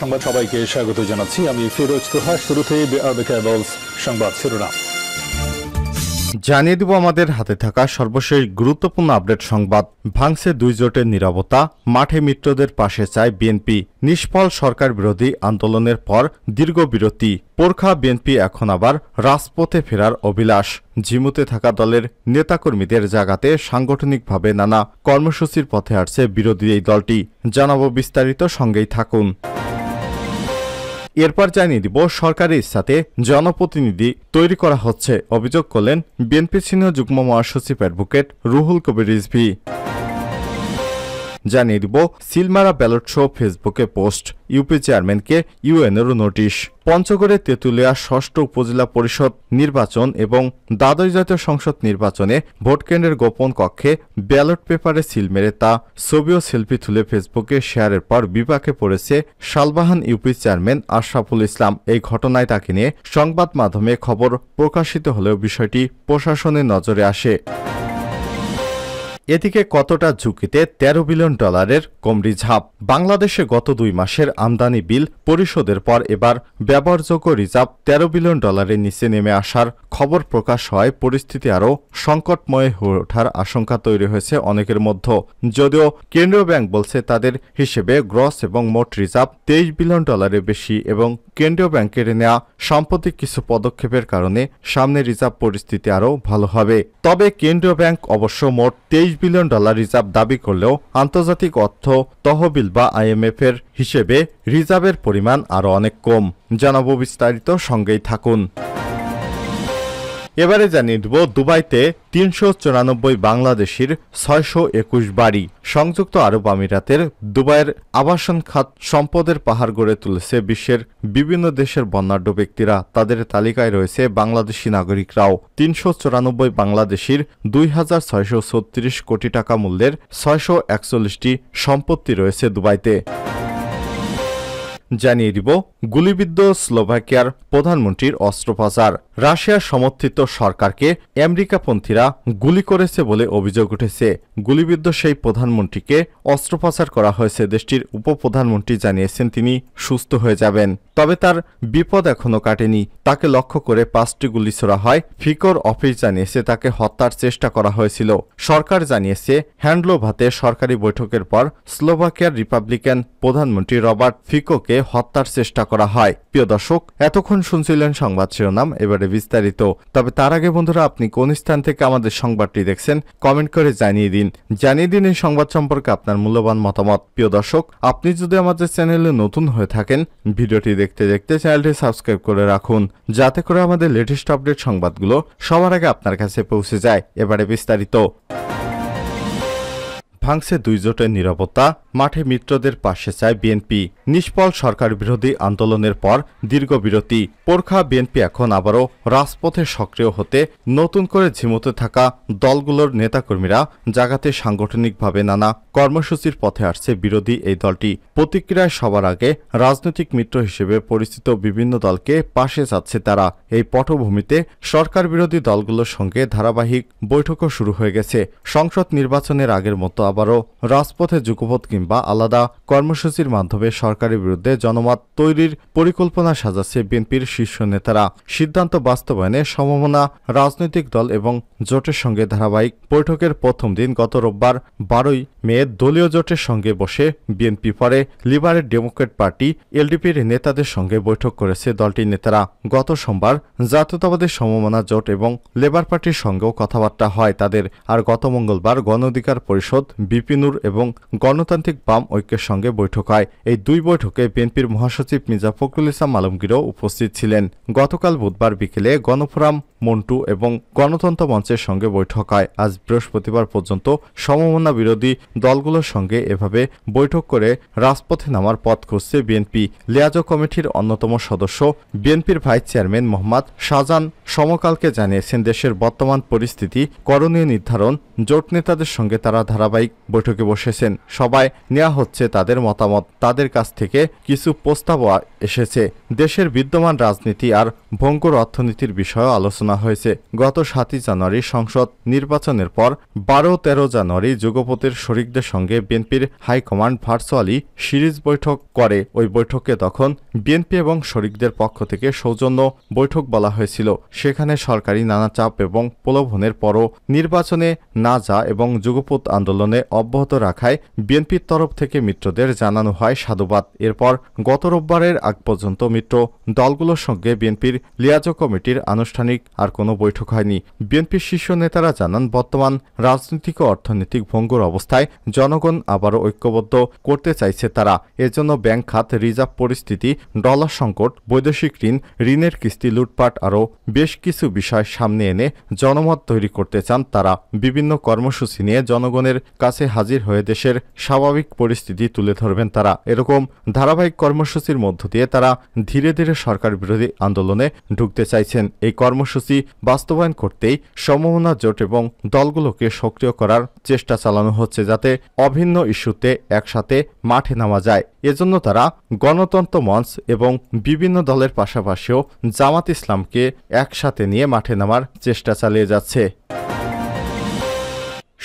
সংবাদ সবাইকে স্বাগত জানাচ্ছি। আমি ফিরোজ তোহা। শুরুতে সংবাদ শিরোনাম জানিয়ে দিব আমাদের হাতে থাকা সর্বশেষ গুরুত্বপূর্ণ আপডেট সংবাদ। ভাঙছে দুই জোটের নীরবতা, মাঠে মিত্রদের পাশে চায় বিএনপি। নিষ্ফল সরকার বিরোধী আন্দোলনের পর দীর্ঘ বিরতি, পোরখা বিএনপি এখন আবার রাজপথে ফেরার অভিলাষ। জিমুতে থাকা দলের নেতাকর্মীদের জাগাতে সাংগঠনিকভাবে নানা কর্মসূচির পথে আসছে বিরোধী এই দলটি। জানাবো বিস্তারিত, সঙ্গেই থাকুন। এরপর জানিয়ে দিব সরকারি ইচ্ছাতে জনপ্রতিনিধি তৈরি করা হচ্ছে, অভিযোগ করলেন বিএনপি সিনিয়র যুগ্ম মহাসচিব অ্যাডভোকেট রুহুল কবির রিজভী। জানিয়ে দিব সিলমারা ব্যালট শো ফেসবুকে পোস্ট, ইউপি চেয়ারম্যানকে ইউএনেরও নোটিশ। পঞ্চগড়ে তেঁতুলিয়া ষষ্ঠ উপজেলা পরিষদ নির্বাচন এবং দ্বাদশ জাতীয় সংসদ নির্বাচনে ভোটকেন্দ্রের গোপন কক্ষে ব্যালট পেপারে সিল মেরে তা ছবি ও সেলফি তুলে ফেসবুকে শেয়ারের পর বিপাকে পড়েছে শালবাহান ইউপি চেয়ারম্যান আশরাফুল ইসলাম। এই ঘটনায় তাকে নিয়ে সংবাদ মাধ্যমে খবর প্রকাশিত হলেও বিষয়টি প্রশাসনের নজরে আসে। এদিকে কতটা ঝুঁকিতে ১৩ বিলিয়ন ডলারের কমরি ঝাঁপ। বাংলাদেশে গত ২ মাসের আমদানি বিল পরিশোধের পর এবার ব্যবহারযোগ্য রিজার্ভ ১৩ বিলিয়ন ডলারের নিচে নেমে আসার খবর প্রকাশ হয়। পরিস্থিতি আরও সংকটময় হয়ে ওঠার আশঙ্কা তৈরি হয়েছে অনেকের মধ্যে। যদিও কেন্দ্রীয় ব্যাংক বলছে তাদের হিসেবে গ্রস এবং মোট রিজার্ভ ২৩ বিলিয়ন ডলারের বেশি এবং কেন্দ্রীয় ব্যাংকের নেওয়া সাম্প্রতিক কিছু পদক্ষেপের কারণে সামনে রিজার্ভ পরিস্থিতি আরও ভালো হবে। তবে কেন্দ্রীয় ব্যাংক অবশ্য মোট ২৩ বিলিয়ন ডলার রিজার্ভ দাবি করলেও আন্তর্জাতিক অর্থ তহবিল বা IMF এর হিসেবে রিজার্ভের পরিমাণ আরও অনেক কম। জানাবো বিস্তারিত, সঙ্গেই থাকুন। এবারে জানিয়ে দেব দুবাইতে ৩৯৪ বাংলাদেশির ৬২১ বাড়ি। সংযুক্ত আরব আমিরাতের দুবাইয়ের আবাসন খাত সম্পদের পাহাড় গড়ে তুলেছে বিশ্বের বিভিন্ন দেশের বর্ণাঢ্য ব্যক্তিরা। তাদের তালিকায় রয়েছে বাংলাদেশি নাগরিকরাও। ৩৯৪ বাংলাদেশির ২,৬৩৬ কোটি টাকা মূল্যের ৬৪১টি সম্পত্তি রয়েছে দুবাইতে। জানিয়ে দিব গুলিবিদ্ধ স্লোভাকিয়ার প্রধানমন্ত্রীর অস্ত্রোপচার। রাশিয়ার সমর্থিত সরকারকে আমেরিকাপন্থীরা গুলি করেছে বলে অভিযোগ উঠেছে। গুলিবিদ্ধ সেই প্রধানমন্ত্রীকে অস্ত্রোপচার করা হয়েছে। দেশটির উপপ্রধানমন্ত্রী জানিয়েছেন তিনি সুস্থ হয়ে যাবেন, তবে তার বিপদ এখনও কাটেনি। তাকে লক্ষ্য করে ৫টি গুলি ছোড়া হয়। ফিকোর অফিস জানিয়েছে তাকে হত্যার চেষ্টা করা হয়েছিল। সরকার জানিয়েছে হ্যান্ডলোভাতে সরকারি বৈঠকের পর স্লোভাকিয়ার রিপাবলিকান প্রধানমন্ত্রী রবার্ট ফিকোকে হত্যার চেষ্টা করা হয়। প্রিয় দর্শক, এতক্ষণ শুনছিলেন সংবাদ শিরোনাম, এবারে বিস্তারিত। তবে তার আগে বন্ধুরা, আপনি কোন স্থান থেকে আমাদের সংবাদটি দেখছেন কমেন্ট করে জানিয়ে দিন এই সংবাদ সম্পর্কে আপনার মূল্যবান মতামত। প্রিয় দর্শক, আপনি যদি আমাদের চ্যানেলে নতুন হয়ে থাকেন, ভিডিওটি দেখতে দেখতে চ্যানেলটি সাবস্ক্রাইব করে রাখুন, যাতে করে আমাদের লেটেস্ট আপডেট সংবাদগুলো সবার আগে আপনার কাছে পৌঁছে যায়। এবারে বিস্তারিত। ভাঙছে দুই জোটের নীরবতা, মাঠে মিত্রদের পাশে চায় বিএনপি। নিষ্ফল সরকার বিরোধী আন্দোলনের পর দীর্ঘ বিরতি, পোরখা বিএনপি এখন আবারও রাজপথে সক্রিয় হতে নতুন করে ঝিমুতে থাকা দলগুলোর নেতাকর্মীরা জাগাতে সাংগঠনিকভাবে নানা কর্মসূচির পথে আসছে বিরোধী এই দলটি। প্রতিক্রিয়ায় সবার আগে রাজনৈতিক মিত্র হিসেবে পরিচিত বিভিন্ন দলকে পাশে চাচ্ছে তারা। এই পটভূমিতে সরকার বিরোধী দলগুলোর সঙ্গে ধারাবাহিক বৈঠকও শুরু হয়ে গেছে। সংসদ নির্বাচনের আগের মতো আবারও রাজপথে যুগপথ কিংবা আলাদা কর্মসূচির মাধ্যমে সরকারের বিরুদ্ধে জনমত তৈরির পরিকল্পনা সাজাচ্ছে বিএনপির শীর্ষ নেতারা। সিদ্ধান্ত বাস্তবায়নে সমমনা রাজনৈতিক দল এবং জোটের সঙ্গে ধারাবাহিক বৈঠকের প্রথম দিন গত রোববার ১২ মে দলীয় জোটের সঙ্গে বসে বিএনপি, পরে লিবারেল ডেমোক্রেট পার্টি LDPর নেতাদের সঙ্গে বৈঠক করেছে দলটির নেতারা। গত সোমবার জাতীয়তাবাদী সমমনা জোট এবং লেবার পার্টির সঙ্গেও কথাবার্তা হয় তাদের। আর গত মঙ্গলবার গণ অধিকার পরিষদ, বিপিনুর এবং গণতান্ত্রিক বাম ঐক্যের সঙ্গে বৈঠক হয়। এই দুই বৈঠকে বিএনপির মহাসচিব মির্জা ফখরুল ইসলাম আলমগীরও উপস্থিত ছিলেন। গতকাল বুধবার বিকেলে গণফোরাম, মন্টু এবং গণতন্ত্র মঞ্চের সঙ্গে বৈঠক হয়। আজ বৃহস্পতিবার পর্যন্ত সমমনা বিরোধী দলগুলোর সঙ্গে এভাবে বৈঠক করে রাজপথে নামার পথ খুঁজছে বিএনপি। লিয়াজো কমিটির অন্যতম সদস্য বিএনপির ভাইস চেয়ারম্যান মোহাম্মদ শাহজাহান সমকালকে জানিয়েছেন দেশের বর্তমান পরিস্থিতি, করণীয় নির্ধারণ, জোট নেতাদের সঙ্গে তারা ধারাবাহিক বৈঠকে বসেছেন। সবাই নেওয়া হচ্ছে তাদের মতামত, তাদের কাছ থেকে কিছু প্রস্তাবও এসেছে। দেশের বিদ্যমান রাজনীতি আর ভঙ্গুর অর্থনীতির বিষয়েও আলোচনা হয়েছে। গত 7 জানুয়ারি সংসদ নির্বাচনের পর 12-13 জানুয়ারি যুগপতির শরিকদের সঙ্গে বিএনপির হাইকমান্ড ভার্চুয়ালি সিরিজ বৈঠক করে। ওই বৈঠকে তখন বিএনপি এবং শরিকদের পক্ষ থেকে সৌজন্য বৈঠক বলা হয়েছিল। সেখানে সরকারি নানা চাপ এবং প্রলোভনের পরও নির্বাচনে না যা এবং যুগপৎ আন্দোলনে অব্যাহত রাখায় বিএনপির তরফ থেকে মিত্রদের জানানো হয় সাধুবাদ। এরপর গত রোববারের আগ পর্যন্ত মিত্র দলগুলোর সঙ্গে বিএনপির লিয়াজো কমিটির আনুষ্ঠানিক আর কোনো বৈঠক হয়নি। বিএনপির শীর্ষ নেতারা জানান, বর্তমান রাজনৈতিক ও অর্থনৈতিক ভঙ্গুর অবস্থায় জনগণ আবারও ঐক্যবদ্ধ করতে চাইছে তারা। এজন্য ব্যাংক খাত, রিজার্ভ পরিস্থিতি, ডলার সংকট, বৈদেশিক ঋণের কিস্তি, লুটপাট আরও বেশ কিছু বিষয় সামনে এনে জনমত তৈরি করতে চান তারা। বিভিন্ন কর্মসূচি নিয়ে জনগণের কাছে হাজির হয়ে দেশের স্বাভাবিক পরিস্থিতি তুলে ধরবেন তারা। এরকম ধারাবাহিক কর্মসূচির মধ্য দিয়ে তারা ধীরে ধীরে সরকার বিরোধী আন্দোলনে ঢুকতে চাইছেন। এই কর্মসূচি বাস্তবায়ন করতেই সমমনা জোট এবং দলগুলোকে সক্রিয় করার চেষ্টা চালানো হচ্ছে, যাতে অভিন্ন ইস্যুতে একসাথে মাঠে নামা যায়। এজন্য তারা গণতন্ত্র মঞ্চ এবং বিভিন্ন দলের পাশাপাশিও জামাত ইসলামকে একসাথে নিয়ে মাঠে নামার চেষ্টা চালিয়ে যাচ্ছে।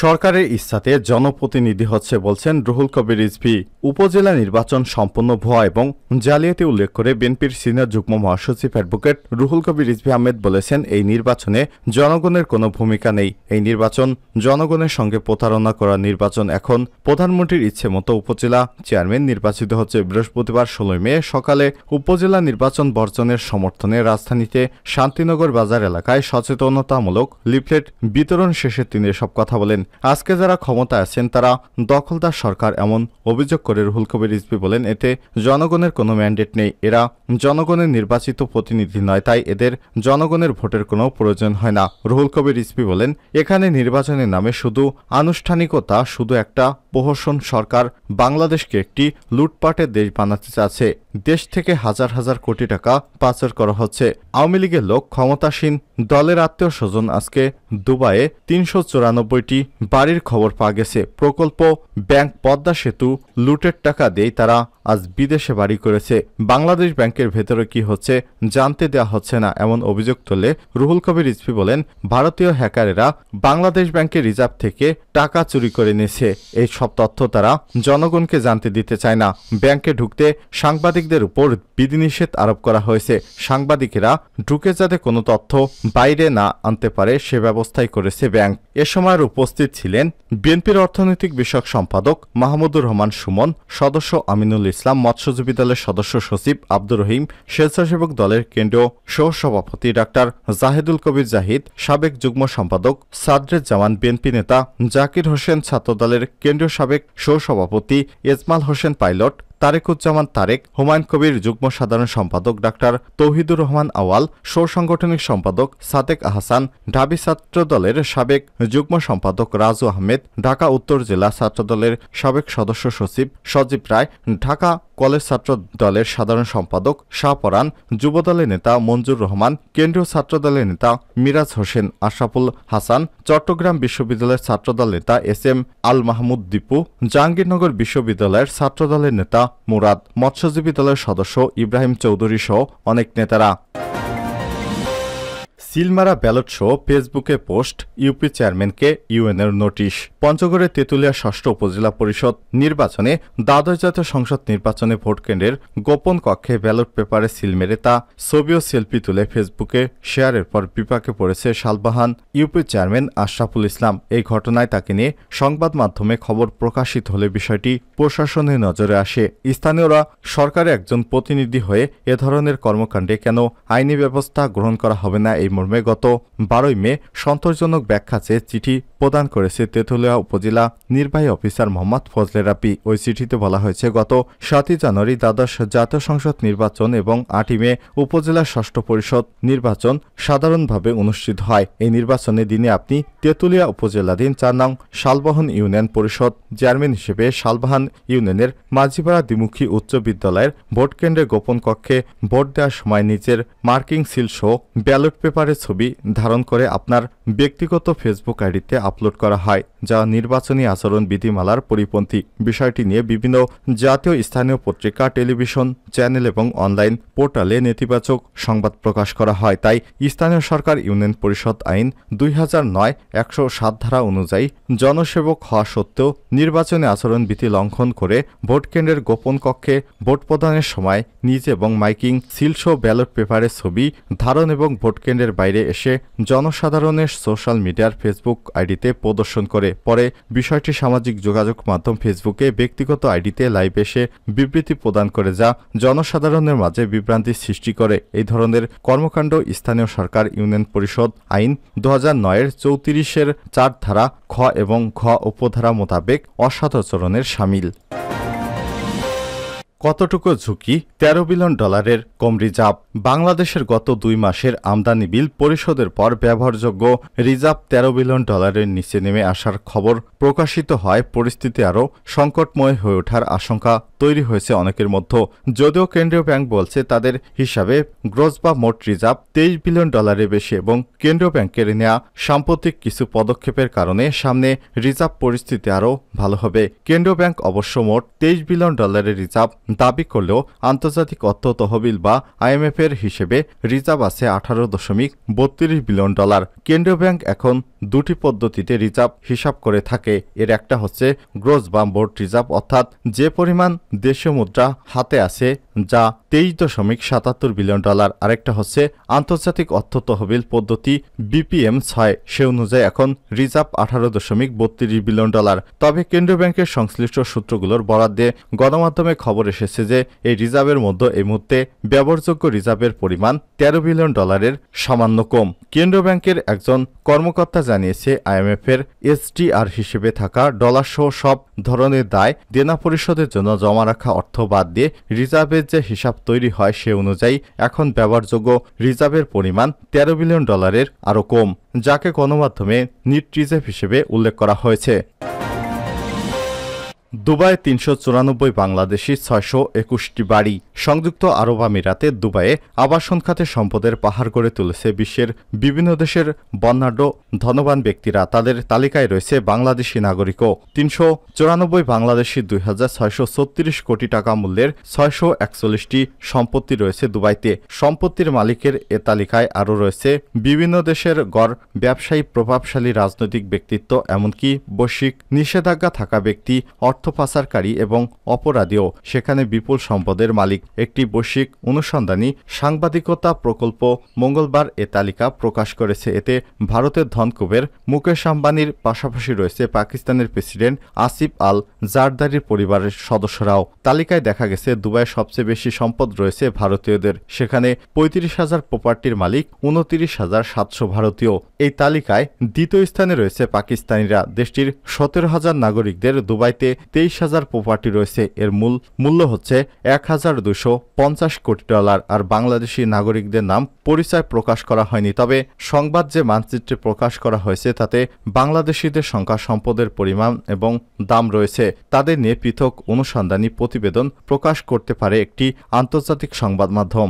সরকারের ইচ্ছাতে জনপ্রতিনিধি হচ্ছে বলছেন রুহুল কবির রিজভী। উপজেলা নির্বাচন সম্পূর্ণ ভুয়া এবং জালিয়াতি উল্লেখ করে বিএনপির সিনিয়র যুগ্ম মহাসচিব অ্যাডভোকেট রুহুল কবির রিজভী আহমেদ বলেছেন, এই নির্বাচনে জনগণের কোনো ভূমিকা নেই। এই নির্বাচন জনগণের সঙ্গে প্রতারণা করা নির্বাচন। এখন প্রধানমন্ত্রীর ইচ্ছে মতো উপজেলা চেয়ারম্যান নির্বাচিত হচ্ছে। বৃহস্পতিবার 16 মে সকালে উপজেলা নির্বাচন বর্জনের সমর্থনে রাজধানীতে শান্তিনগর বাজার এলাকায় সচেতনতামূলক লিফলেট বিতরণ শেষে তিনি এসব কথা বলেন। আজকে যারা ক্ষমতায় আছেন তারা দখলদার সরকার, এমন অভিযোগ করে রুহুল কবির রিজভী বলেন, এতে জনগণের কোনো ম্যান্ডেট নেই। এরা জনগণের নির্বাচিত প্রতিনিধি নয়, তাই এদের জনগণের ভোটের কোনো প্রয়োজন হয় না। রুহুল কবির রিজভী বলেন, এখানে নির্বাচনের নামে শুধু আনুষ্ঠানিকতা, শুধু একটা প্রহসন। সরকার বাংলাদেশকে একটি লুটপাটের দেশ বানাতে চাচ্ছে। দেশ থেকে হাজার হাজার কোটি টাকা পাচার করা হচ্ছে। আওয়ামী লীগের লোক, ক্ষমতাসীন দলের আত্মীয় স্বজন আজকে দুবাইয়ে 394টি বাড়ির খবর পাওয়া গেছে। প্রকল্প, ব্যাংক, পদ্মা সেতু লুটের টাকা দিয়ে তারা আজ বিদেশে বাড়ি করেছে। বাংলাদেশ ব্যাংকের ভেতরে কি হচ্ছে জানতে দেওয়া হচ্ছে না, এমন অভিযোগ তুললে রুহুল কবির রিজভী বলেন, ভারতীয় হ্যাকারেরা বাংলাদেশ ব্যাংকের রিজার্ভ থেকে টাকা চুরি করে নিয়েছে। এই সব তথ্য তারা জনগণকে জানতে দিতে চায় না। ব্যাংকে ঢুকতে সাংবাদিকদের উপর বিধিনিষেধ আরোপ করা হয়েছে। সাংবাদিকেরা ঢুকে যাতে কোনো তথ্য বাইরে না আনতে পারে সে ব্যবস্থাই করেছে ব্যাংক। এ সময় উপস্থিত ছিলেন বিএনপির অর্থনৈতিক বিষয়ক সম্পাদক মাহমুদুর রহমান সুমন, সদস্য আমিনুল ইসলাম, মৎস্যজীবী দলের সদস্য সচিব আব্দুর রহিম, স্বেচ্ছাসেবক দলের কেন্দ্রীয় সহসভাপতি ডাক্তার জাহিদুল কবির জাহিদ, সাবেক যুগ্ম সম্পাদক সাদরুজ্জামান, বিএনপি নেতা জাকির হোসেন, ছাত্রদলের কেন্দ্রীয় সাবেক সহসভাপতি এজমাল হোসেন পাইলট, তারেকুজ্জামান তারেক, হুমায়ুন কবির, যুগ্ম সাধারণ সম্পাদক ডাক্তার তৌহিদুর রহমান আওয়াল, সাংগঠনিক সম্পাদক সাদেক আহসান, ঢাবি ছাত্রদলের সাবেক যুগ্ম সম্পাদক রাজু আহমেদ, ঢাকা উত্তর জেলা ছাত্রদলের সাবেক সদস্য সচিব সজীব রায়, ঢাকা কলেজ ছাত্র দলের সাধারণ সম্পাদক শাহপরান, যুবদলের নেতা মঞ্জুর রহমান, কেন্দ্রীয় ছাত্রদলের নেতা মিরাজ হোসেন, আশরাফুল হাসান, চট্টগ্রাম বিশ্ববিদ্যালয়ের ছাত্রদল নেতা এস.এম. আল মাহমুদ দীপু, জাহাঙ্গীরনগর বিশ্ববিদ্যালয়ের ছাত্রদলের নেতা মুরাদ, মৎস্যজীবী দলের সদস্য ইব্রাহিম চৌধুরী সহ অনেক নেতারা। সিলমারা ব্যালট শো, ফেসবুকে পোস্ট, ইউপি চেয়ারম্যানকে ইউএনের নোটিশ। পঞ্চগড়ের তেঁতুলিয়া ৬ষ্ঠ উপজেলা পরিষদ নির্বাচনে দ্বাদশ জাতীয় সংসদ নির্বাচনে ভোট কেন্দ্রের গোপন কক্ষে ব্যালট পেপারে সিল মেরে তা ছবি ও সেলফি তুলে ফেসবুকে শেয়ারের পর বিপাকে পড়েছে শালবাহান ইউপি চেয়ারম্যান আশরাফুল ইসলাম। এই ঘটনায় তাকে নিয়ে সংবাদ মাধ্যমে খবর প্রকাশিত হলে বিষয়টি প্রশাসনের নজরে আসে। স্থানীয়রা সরকারের একজন প্রতিনিধি হয়ে এ ধরনের কর্মকাণ্ডে কেন আইনি ব্যবস্থা গ্রহণ করা হবে না, এই মর্মে গত 12 মে সন্তোষজনক ব্যাখ্যা চেয়ে চিঠি প্রদান করেছে তেঁতুলিয়া উপজেলা নির্বাহী অফিসার মোহাম্মদ ফজলে রাব্বি। ওই চিঠিতে বলা হয়েছে, গত 7 জানুয়ারি দ্বাদশ জাতীয় সংসদ নির্বাচন এবং 8 মে উপজেলা 6ষ্ঠ পরিষদ নির্বাচন সাধারণভাবে অনুষ্ঠিত হয়। এই নির্বাচনের দিনে আপনি তেঁতুলিয়া উপজেলাধীন 4 নং শালবাহন ইউনিয়ন পরিষদ চেয়ারম্যান হিসেবে শালবাহান ইউনিয়নের মাঝিপাড়া দ্বিমুখী উচ্চ বিদ্যালয়ের ভোট কেন্দ্রে গোপন কক্ষে ভোট দেওয়ার সময় নিজের মার্কিং সিল সহ ব্যালট পেপারের ছবি ধারণ করে আপনার ব্যক্তিগত ফেসবুক আইডিতে আপলোড করা হয়, যা নির্বাচনী আচরণ বিধিমালার পরিপন্থী। বিষয়টি নিয়ে বিভিন্ন জাতীয় স্থানীয় পত্রিকা, টেলিভিশন চ্যানেল এবং অনলাইন পোর্টালে নেতিবাচক সংবাদ প্রকাশ করা হয়। তাই স্থানীয় সরকার ইউনিয়ন পরিষদ আইন 2009 107 ধারা অনুযায়ী জনসেবক হওয়া সত্ত্বেও নির্বাচনী আচরণ বিধি লঙ্ঘন করে ভোটকেন্দ্রের গোপন কক্ষে ভোট প্রদানের সময় নিজ এবং মাইকিং, সিলসহ ব্যালট পেপারের ছবি ধারণ এবং ভোটকেন্দ্রের বাইরে এসে জনসাধারণের সোশ্যাল মিডিয়ার ফেসবুক আইডিতে প্রদর্শন করে। পরে বিষয়টি সামাজিক যোগাযোগ মাধ্যম ফেসবুকে ব্যক্তিগত আইডিতে লাইভ এসে বিবৃতি প্রদান করে, যা জনসাধারণের মাঝে বিভ্রান্তি সৃষ্টি করে। এই ধরনের কর্মকাণ্ড স্থানীয় সরকার ইউনিয়ন পরিষদ আইন 2009 34 4 ধারা খ এবং ঘ উপধারা মোতাবেক অসদাচরণের শামিল। কতটুকু ঝুঁকি? $13 বিলিয়ন কম রিজার্ভ। বাংলাদেশের গত 2 মাসের আমদানি বিল পরিশোধের পর ব্যবহারযোগ্য রিজার্ভ $13 বিলিয়ন নিচে নেমে আসার খবর প্রকাশিত হয়। পরিস্থিতি আরও সংকটময় হয়ে ওঠার আশঙ্কা তৈরি হয়েছে অনেকের মধ্যে। যদিও কেন্দ্রীয় ব্যাংক বলছে তাদের হিসাবে গ্রস বা মোট রিজার্ভ $23 বিলিয়ন বেশি এবং কেন্দ্রীয় ব্যাংকের নেওয়া সাম্প্রতিক কিছু পদক্ষেপের কারণে সামনে রিজার্ভ পরিস্থিতি আরও ভালো হবে। কেন্দ্রীয় ব্যাংক অবশ্য মোট $23 বিলিয়ন রিজার্ভ দাবি করলেও আন্তর্জাতিক অর্থ তহবিল বা IMF এর হিসেবে রিজার্ভ আছে $18.32 বিলিয়ন। কেন্দ্রীয় ব্যাংক এখন দুটি পদ্ধতিতে রিজার্ভ হিসাব করে থাকে। এর একটা হচ্ছে গ্রস বা মোট রিজার্ভ, অর্থাৎ যে পরিমাণ দেশীয় মুদ্রা হাতে আছে, যা $23.77 বিলিয়ন। আরেকটা হচ্ছে আন্তর্জাতিক অর্থ তহবিল পদ্ধতি BPM-6, সে অনুযায়ী এখন রিজার্ভ $18.32 বিলিয়ন। তবে কেন্দ্রীয় ব্যাংকের সংশ্লিষ্ট সূত্রগুলোর বরাত দিয়ে গণমাধ্যমে খবর এসেছে যে এই রিজার্ভের মধ্যে এই মুহূর্তে ব্যবহারযোগ্য রিজার্ভের পরিমাণ $13 বিলিয়ন সামান্য কম। কেন্দ্রীয় ব্যাংকের একজন কর্মকর্তা জানিয়েছে, IMF এর SDR হিসেবে থাকা ডলারসহ সব ধরনের দায় দেনা পরিশোধের জন্য জমা রাখা অর্থ বাদ দিয়ে রিজার্ভের যে হিসাব তৈরি হয় সে অনুযায়ী এখন ব্যবহারযোগ্য রিজার্ভের পরিমাণ $13 বিলিয়ন আরও কম, যাকে গণমাধ্যমে নিট রিজার্ভ হিসেবে উল্লেখ করা হয়েছে। দুবাইয়ে 394 বাংলাদেশি 621টি বাড়ি। সংযুক্ত আরব আমিরাতে দুবাইয়ে আবাসন খাতে সম্পদের পাহাড় গড়ে তুলেছে বিশ্বের বিভিন্ন দেশের বর্ণাঢ্য ধনবান ব্যক্তিরা। তাদের তালিকায় রয়েছে বাংলাদেশি নাগরিকও। 394 বাংলাদেশি 2636 কোটি টাকা মূল্যের 641টি সম্পত্তি রয়েছে দুবাইতে। সম্পত্তির মালিকের এ তালিকায় আরও রয়েছে বিভিন্ন দেশের গড় ব্যবসায়ী, প্রভাবশালী রাজনৈতিক ব্যক্তিত্ব, এমনকি বৈশ্বিক নিষেধাজ্ঞা থাকা ব্যক্তি, অর্থ পাচারকারী এবং অপরাধীও সেখানে বিপুল সম্পদের মালিক। একটি বৈশ্বিক অনুসন্ধানী সাংবাদিকতা প্রকল্প মঙ্গলবার এ তালিকা প্রকাশ করেছে। এতে ভারতের ধনকুবের মুকেশ আম্বানির পাশাপাশি রয়েছে পাকিস্তানের প্রেসিডেন্ট আসিফ আল জারদারির পরিবারের সদস্যরাও। তালিকায় দেখা গেছে দুবাইয়ের সবচেয়ে বেশি সম্পদ রয়েছে ভারতীয়দের। সেখানে 35,000 প্রপার্টির মালিক, 29,700 ভারতীয়। এই তালিকায় দ্বিতীয় স্থানে রয়েছে পাকিস্তানিরা। দেশটির 17,000 নাগরিকদের দুবাইতে 23,000 প্রপার্টি রয়েছে। এর মূল্য হচ্ছে $1,250 কোটি। আর বাংলাদেশি নাগরিকদের নাম পরিচয় প্রকাশ করা হয়নি। তবে সংবাদ যে মানচিত্রে প্রকাশ করা হয়েছে তাতে বাংলাদেশিদের সংখ্যা, সম্পদের পরিমাণ এবং দাম রয়েছে। তাদের নিয়ে পৃথক অনুসন্ধানী প্রতিবেদন প্রকাশ করতে পারে একটি আন্তর্জাতিক সংবাদ মাধ্যম।